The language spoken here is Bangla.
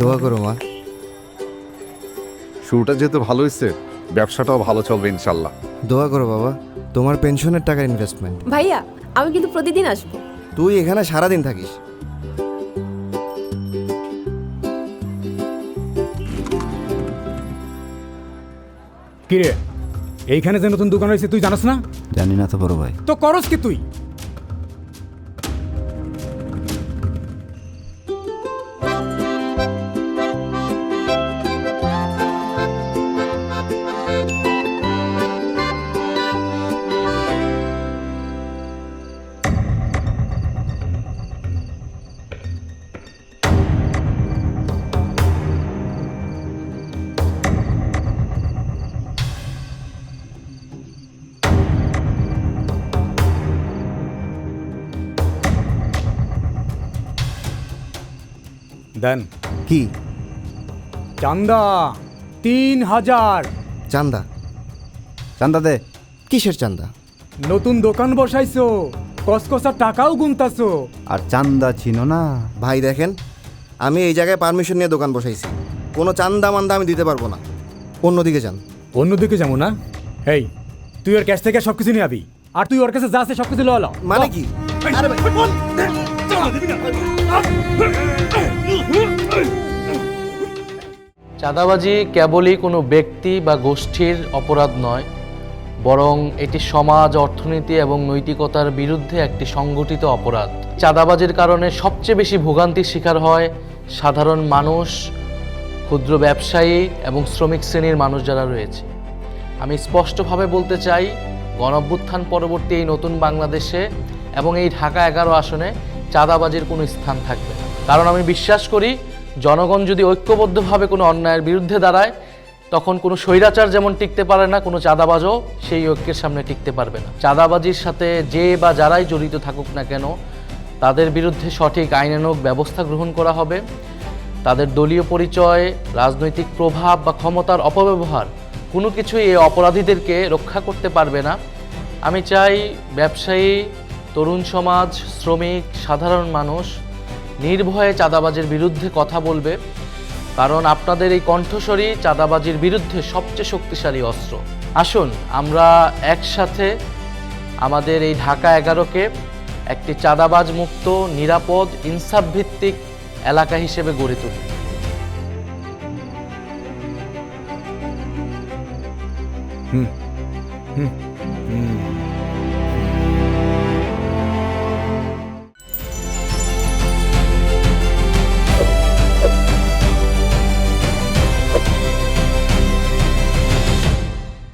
দোয়া করো মা। শুরুটা যেহেতু ভালো হয়েছে, ব্যবসাটাও ভালো চলবে ইনশাল্লাহ। দোয়া করো বাবা, তোমার পেনশনের টাকা ইনভেস্টমেন্ট। ভাইয়া আমি কিন্তু প্রতিদিন আসবো। তুই এখানে সারাদিন থাকিস। কিরে, এইখানে যে নতুন দোকান হয়েছে তুই জানাস না? জানি না তো বড় ভাই। তো করস কি তুই? দেন কি চান্দা 3000। চান্দা? চান্দা দে। কিসের চান্দা? নতুন দোকান বসাইছো, কসকসা টাকাও গুনতাছো। আর চান্দা চিনো না? ভাই দেখেন, আমি এই জায়গায় পারমিশন নিয়ে দোকান বসাইছি, কোনো চান্দা মান্দা আমি দিতে পারবো না। অন্যদিকে যান। অন্যদিকে যাবো না? এই তুই ওর কাছ থেকে সবকিছু নিয়ে আবি, আর তুই ওর কাছে যা আছে সবকিছু লওয়া লাও। মানে কি? চাঁদাবাজি কেবলই কোনো ব্যক্তি বা গোষ্ঠীর অপরাধ নয়, বরং এটি সমাজ, অর্থনীতি এবং নৈতিকতার বিরুদ্ধে একটি সংগঠিত অপরাধ। চাঁদাবাজির কারণে সবচেয়ে বেশি ভোগান্তির শিকার হয় সাধারণ মানুষ, ক্ষুদ্র ব্যবসায়ী এবং শ্রমিক শ্রেণীর মানুষ যারা রয়েছে। আমি স্পষ্টভাবে বলতে চাই, গণঅভ্যুত্থান পরবর্তী এই নতুন বাংলাদেশে এবং এই ঢাকা 11 আসনে চাঁদাবাজির কোনো স্থান থাকবে না। কারণ আমি বিশ্বাস করি, জনগণ যদি ঐক্যবদ্ধভাবে কোনো অন্যায়ের বিরুদ্ধে দাঁড়ায়, তখন কোনো স্বৈরাচার যেমন টিকতে পারে না, কোনো চাঁদাবাজও সেই ঐক্যের সামনে টিকতে পারবে না। চাঁদাবাজির সাথে যে বা যারাই জড়িত থাকুক না কেন, তাদের বিরুদ্ধে সঠিক আইনানুগ ব্যবস্থা গ্রহণ করা হবে। তাদের দলীয় পরিচয়, রাজনৈতিক প্রভাব বা ক্ষমতার অপব্যবহার কোনো কিছুই এই অপরাধীদেরকে রক্ষা করতে পারবে না। আমি চাই ব্যবসায়ী, তরুণ সমাজ, শ্রমিক, সাধারণ মানুষ নির্ভয়ে চাঁদাবাজির বিরুদ্ধে কথা বলবে, কারণ আপনাদের এই কণ্ঠস্বরই চাঁদাবাজির বিরুদ্ধে সবচেয়ে শক্তিশালী অস্ত্র। আসুন আমরা একসাথে আমাদের এই ঢাকা 11কে একটি চাঁদাবাজ মুক্ত, নিরাপদ, ইনসাফ ভিত্তিক এলাকা হিসেবে গড়ে তুলি। হুম হুম হুম